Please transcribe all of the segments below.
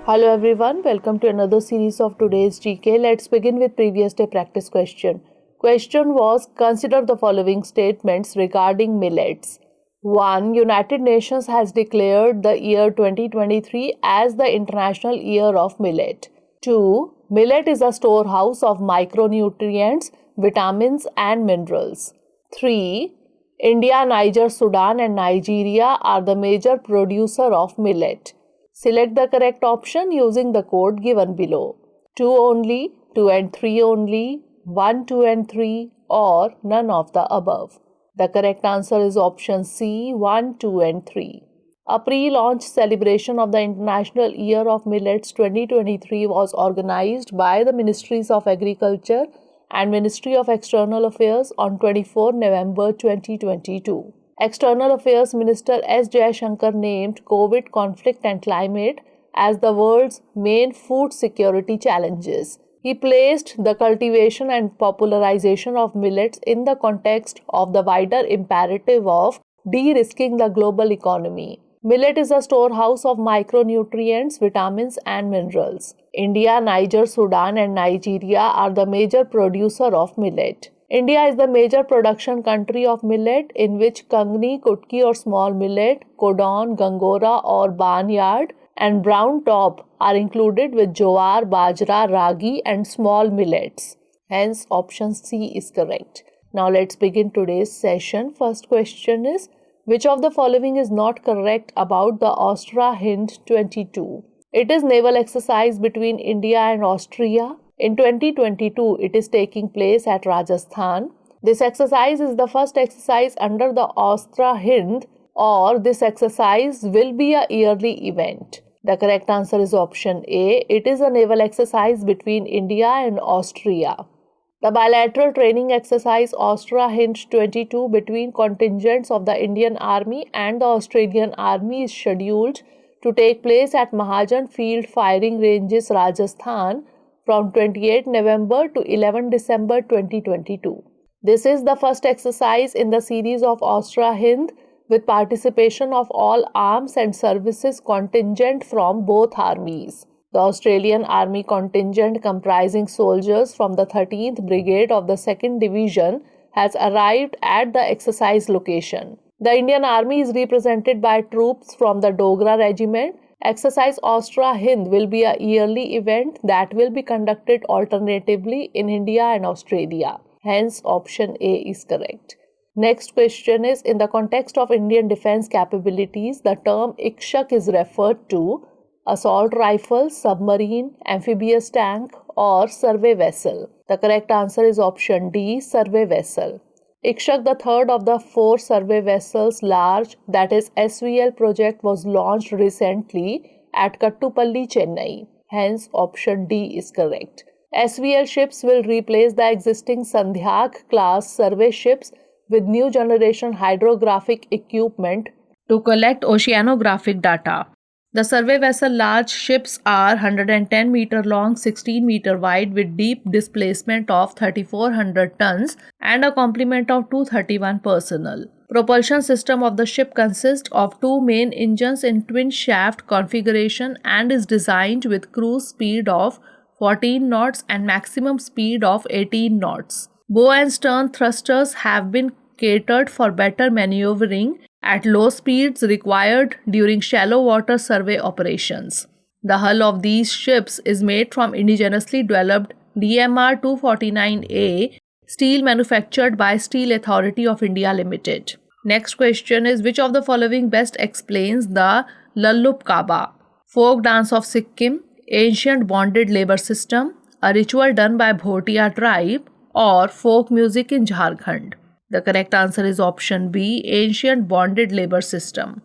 Hello everyone, welcome to another series of today's GK. Let's begin with previous day practice question. Question was, consider the following statements regarding millets. 1. United Nations has declared the year 2023 as the International Year of Millet. 2. Millet is a storehouse of micronutrients, vitamins and minerals. 3. India, Niger, Sudan and Nigeria are the major producer of millet. Select the correct option using the code given below. 2 only, 2 and 3 only, 1, 2 and 3 or none of the above. The correct answer is option C, 1, 2 and 3. A pre-launch celebration of the International Year of Millets 2023 was organized by the Ministries of Agriculture and Ministry of External Affairs on 24 November 2022. External Affairs Minister S. Jaishankar named COVID, conflict and climate as the world's main food security challenges. He placed the cultivation and popularization of millets in the context of the wider imperative of de-risking the global economy. Millet is a storehouse of micronutrients, vitamins and minerals. India, Niger, Sudan and Nigeria are the major producer of millet. India is the major production country of millet, in which kangni, kutki or small millet, kodon, gangora or barnyard and brown top are included with jowar, bajra, ragi and small millets. Hence option C is correct. Now let's begin today's session. First question is, which of the following is not correct about the AUSTRA HIND 22? It is naval exercise between India and Austria. In 2022, it is taking place at Rajasthan. This exercise is the first exercise under the AUSTRA HIND, or this exercise will be a yearly event. The correct answer is option A. It is a naval exercise between India and Austria. The bilateral training exercise AUSTRA HIND 22 between contingents of the Indian Army and the Australian Army is scheduled to take place at Mahajan Field Firing Ranges, Rajasthan, from 28 November to 11 December 2022. This is the first exercise in the series of AUSTRA HIND with participation of all arms and services contingent from both armies. The Australian Army contingent, comprising soldiers from the 13th Brigade of the 2nd Division, has arrived at the exercise location. The Indian Army is represented by troops from the Dogra Regiment. Exercise AUSTRA HIND will be a yearly event that will be conducted alternatively in India and Australia. Hence, option A is correct. Next question is, in the context of Indian defense capabilities, the term Ikshak is referred to assault rifle, submarine, amphibious tank or survey vessel. The correct answer is option D, survey vessel. Ikshak, the third of the 4 survey vessels large, that is SVL project, was launched recently at Kattupalli, Chennai. Hence, option D is correct. SVL ships will replace the existing Sandhyak class survey ships with new generation hydrographic equipment to collect oceanographic data. The survey vessel large ships are 110 meter long, 16 meter wide with deep displacement of 3400 tons and a complement of 231 personnel. Propulsion system of the ship consists of 2 main engines in twin shaft configuration and is designed with cruise speed of 14 knots and maximum speed of 18 knots. Bow and stern thrusters have been catered for better maneuvering at low speeds required during shallow water survey operations. The hull of these ships is made from indigenously developed DMR 249A steel manufactured by Steel Authority of India Limited. Next question is, which of the following best explains the Lallup Kaba? Folk dance of Sikkim, ancient bonded labor system, a ritual done by Bhotia tribe, or folk music in Jharkhand. The correct answer is option B, ancient bonded labor system.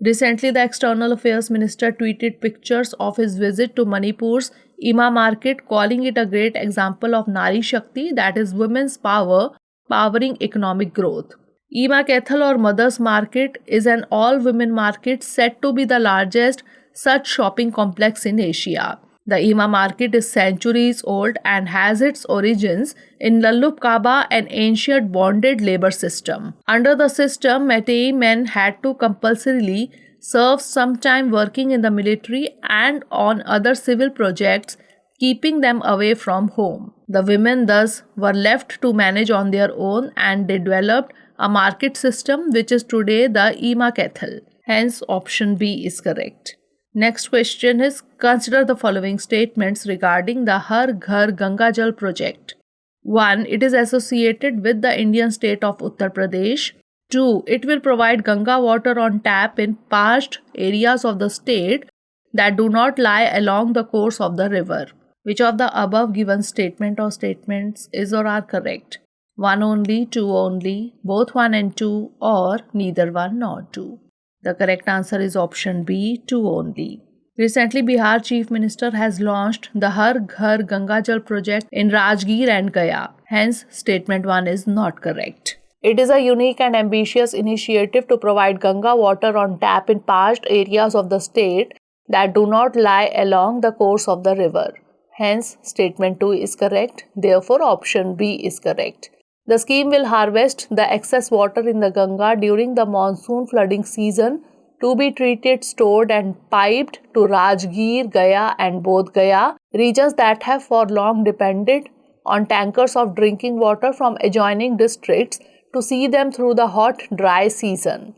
Recently, the External Affairs Minister tweeted pictures of his visit to Manipur's Ima market, calling it a great example of Nari Shakti, that is women's power, powering economic growth. Ima Kethal or Mother's Market is an all-women market said to be the largest such shopping complex in Asia. The Ima market is centuries old and has its origins in Lallup Kaba, an ancient bonded labor system. Under the system, Meitei men had to compulsorily served some time working in the military and on other civil projects, keeping them away from home. The women thus were left to manage on their own, and they developed a market system which is today the 𝐈𝐀𝐒. Hence, option B is correct. Next question is, consider the following statements regarding the Har Ghar Gangajal project. 1. It is associated with the Indian state of Uttar Pradesh. 2. It will provide Ganga water on tap in parched areas of the state that do not lie along the course of the river. Which of the above given statement or statements is or are correct? 1 only, 2 only, both 1 and 2, or neither 1 nor 2. The correct answer is option B, 2 only. Recently, Bihar Chief Minister has launched the Har Ghar Gangajal project in Rajgir and Gaya. Hence, statement 1 is not correct. It is a unique and ambitious initiative to provide Ganga water on tap in parched areas of the state that do not lie along the course of the river. Hence, statement 2 is correct. Therefore, option B is correct. The scheme will harvest the excess water in the Ganga during the monsoon flooding season to be treated, stored and piped to Rajgir, Gaya and Bodh Gaya, regions that have for long depended on tankers of drinking water from adjoining districts to see them through the hot, dry season.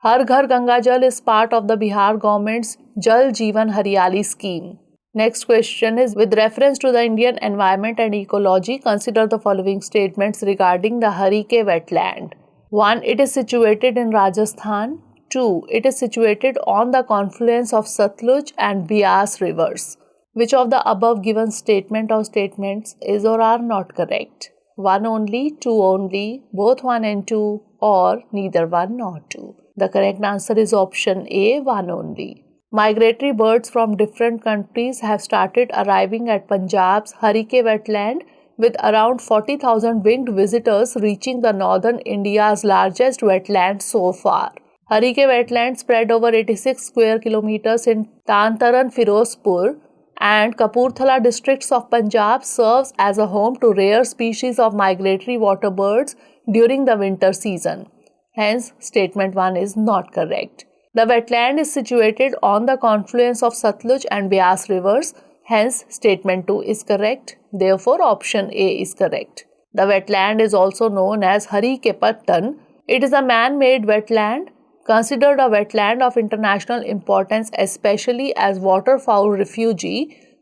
Har Ghar Gangajal is part of the Bihar government's Jal Jeevan Haryali scheme. Next question is, with reference to the Indian environment and ecology, consider the following statements regarding the Harike Wetland. 1. It is situated in Rajasthan. 2. It is situated on the confluence of Satluj and Beas rivers. Which of the above given statement or statements is or are not correct? 1 only, 2 only, both 1 and 2, or neither 1 nor 2. The correct answer is option A, 1 only. Migratory birds from different countries have started arriving at Punjab's Harike Wetland, with around 40,000 winged visitors reaching the northern India's largest wetland so far. Harike Wetland, spread over 86 square kilometers in Tantaran, Firozpur and Kapurthala districts of Punjab, serves as a home to rare species of migratory water birds during the winter season. Hence, statement 1 is not correct. The wetland is situated on the confluence of Satluj and Beas rivers. Hence, statement 2 is correct. Therefore, option A is correct. The wetland is also known as Harike Pattan. It is a man-made wetland, considered a wetland of international importance, especially as waterfowl refuge.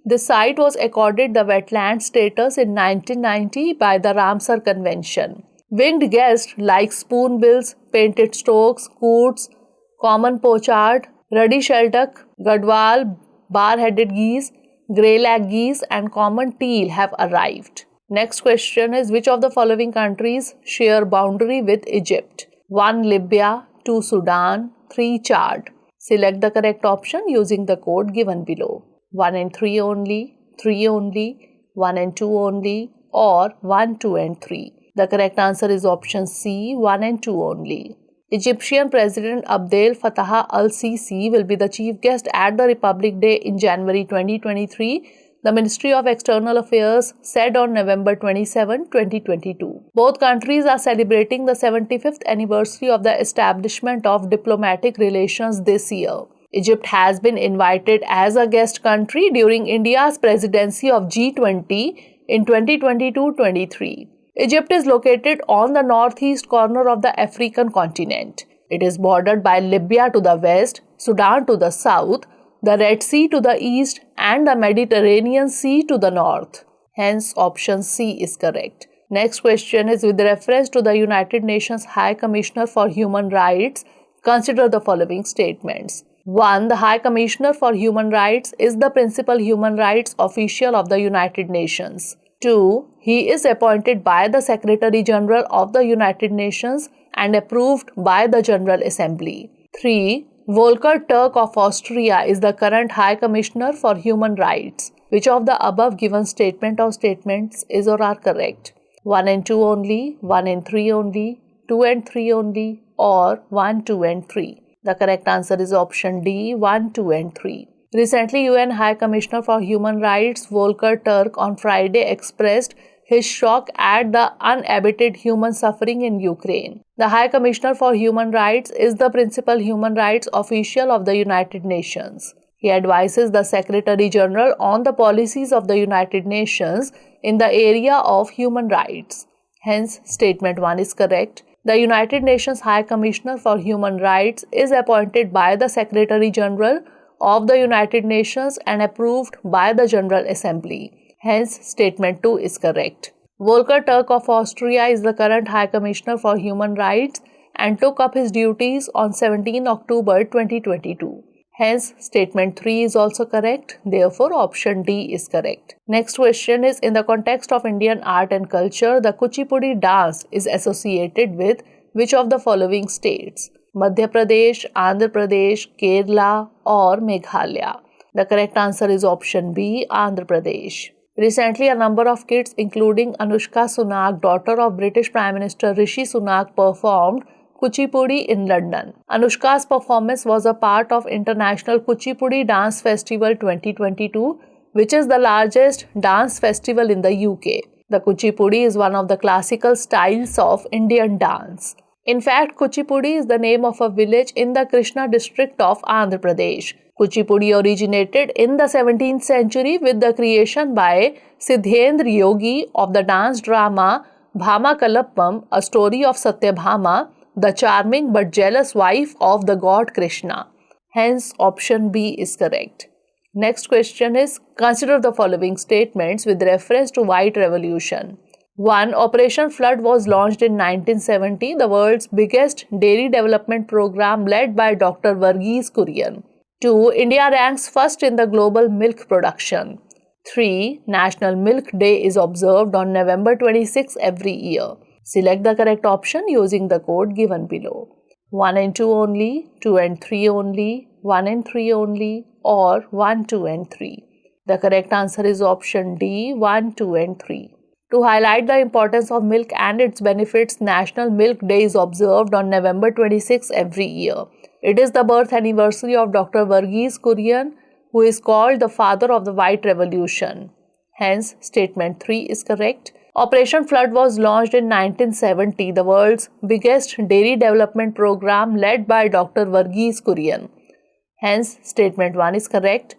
This site was accorded the wetland status in 1990 by the Ramsar Convention. Winged guests like spoonbills, painted storks, coots, common pochard, ruddy shelduck, gadwal, bar-headed geese, grey-lag geese and common teal have arrived. Next question is, which of the following countries share boundary with Egypt? 1. Libya, 2. Sudan, 3. Chad. Select the correct option using the code given below. 1 and 3 only, 3 only, 1 and 2 only, or 1, 2 and 3. The correct answer is option C, 1 and 2 only. Egyptian President Abdel Fattah al-Sisi will be the chief guest at the Republic Day in January 2023, the Ministry of External Affairs said on November 27, 2022. Both countries are celebrating the 75th anniversary of the establishment of diplomatic relations this year. Egypt has been invited as a guest country during India's presidency of G20 in 2022-23. Egypt is located on the northeast corner of the African continent. It is bordered by Libya to the west, Sudan to the south, the Red Sea to the east, and the Mediterranean Sea to the north. Hence, option C is correct. Next question is, with reference to the United Nations High Commissioner for Human Rights, consider the following statements. 1. The High Commissioner for Human Rights is the principal human rights official of the United Nations. 2. He is appointed by the Secretary General of the United Nations and approved by the General Assembly. 3. Volker Turk of Austria is the current High Commissioner for Human Rights. Which of the above given statement or statements is or are correct? 1 and 2 only, 1 and 3 only, 2 and 3 only, or 1, 2 and 3. The correct answer is option D, 1, 2 and 3. Recently, UN High Commissioner for Human Rights Volker Turk on Friday expressed his shock at the unabated human suffering in Ukraine. The High Commissioner for Human Rights is the principal human rights official of the United Nations. He advises the Secretary General on the policies of the United Nations in the area of human rights. Hence, statement 1 is correct. The United Nations High Commissioner for Human Rights is appointed by the Secretary General of the United Nations and approved by the General Assembly. Hence, statement 2 is correct. Volker Turk of Austria is the current High Commissioner for Human Rights and took up his duties on 17 October 2022. Hence, statement 3 is also correct. Therefore, option D is correct. Next question is, in the context of Indian art and culture, the kuchipudi dance is associated with which of the following states? Madhya Pradesh, Andhra Pradesh, Kerala or Meghalaya? The correct answer is option B, Andhra Pradesh. Recently, a number of kids, including Anushka Sunak, daughter of British Prime Minister Rishi Sunak, performed kuchipudi in London. Anushka's performance was a part of International Kuchipudi Dance Festival 2022, which is the largest dance festival in the UK. The kuchipudi is one of the classical styles of Indian dance. In fact, Kuchipudi is the name of a village in the Krishna district of Andhra Pradesh. Kuchipudi originated in the 17th century with the creation by Siddhendra Yogi of the dance drama Bhama Kalappam, a story of Satyabhama, the charming but jealous wife of the god Krishna. Hence, option B is correct. Next question is, consider the following statements with reference to White Revolution. 1. Operation Flood was launched in 1970, the world's biggest dairy development program led by Dr. Verghese Kurian. 2. India ranks first in the global milk production. 3. National Milk Day is observed on November 26 every year. Select the correct option using the code given below. 1 and 2 only, 2 and 3 only, 1 and 3 only, or 1, 2 and 3. The correct answer is option D, 1, 2 and 3. To highlight the importance of milk and its benefits, National Milk Day is observed on November 26 every year. It is the birth anniversary of Dr. Verghese Kurian, who is called the father of the White Revolution. Hence, statement 3 is correct. Operation Flood was launched in 1970, the world's biggest dairy development program led by Dr. Verghese Kurian. Hence, statement 1 is correct.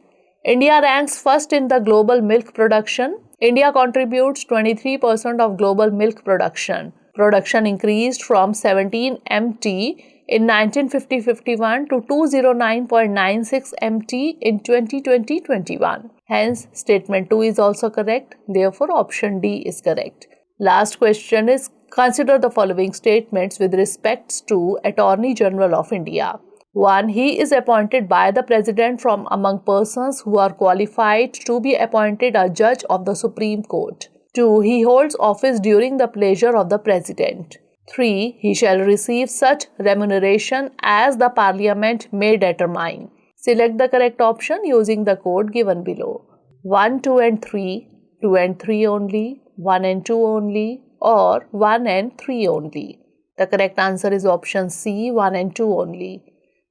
India ranks first in the global milk production. India contributes 23% of global milk production. Production increased from 17 MT in 1950-51 to 209.96 MT in 2020-21. Hence, statement 2 is also correct. Therefore, option D is correct. Last question is, consider the following statements with respect to Attorney General of India. 1. He is appointed by the President from among persons who are qualified to be appointed a judge of the Supreme Court. 2. He holds office during the pleasure of the President. 3. He shall receive such remuneration as the Parliament may determine. Select the correct option using the code given below. 1, 2 and 3, 2 and 3 only, 1 and 2 only, or 1 and 3 only. The correct answer is option C, 1 and 2 only.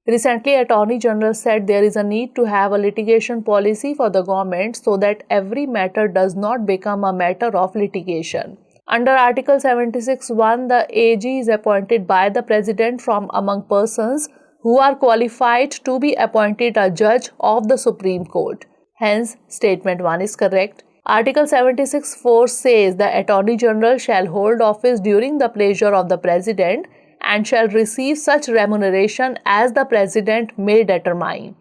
Recently, Attorney General said there is a need to have a litigation policy for the government so that every matter does not become a matter of litigation. Under Article 76(1), the AG is appointed by the President from among persons who are qualified to be appointed a judge of the Supreme Court. Hence, statement 1 is correct. Article 76(4) says the Attorney General shall hold office during the pleasure of the President and shall receive such remuneration as the President may determine.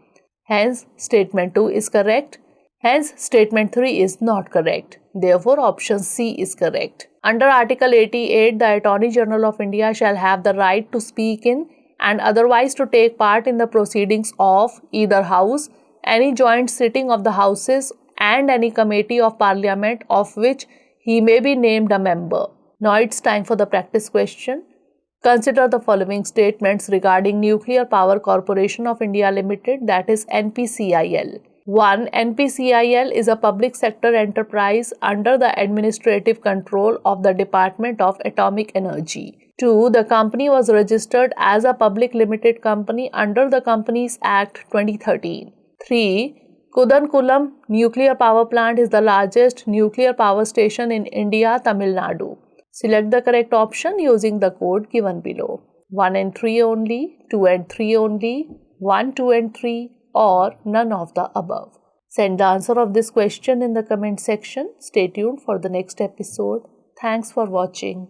Hence, statement 2 is correct. Hence, statement 3 is not correct. Therefore, option C is correct. Under Article 88, the Attorney General of India shall have the right to speak in and otherwise to take part in the proceedings of either House, any joint sitting of the Houses, and any committee of Parliament of which he may be named a member. Now it's time for the practice question. Consider the following statements regarding Nuclear Power Corporation of India Limited, that is NPCIL. 1. NPCIL is a public sector enterprise under the administrative control of the Department of Atomic Energy. 2. The company was registered as a public limited company under the Companies Act 2013. 3. Kudankulam nuclear power plant is the largest nuclear power station in India, Tamil Nadu. Select the correct option using the code given below. 1 and 3 only, 2 and 3 only, 1, 2 and 3, or none of the above. Send the answer of this question in the comment section. Stay tuned for the next episode. Thanks for watching.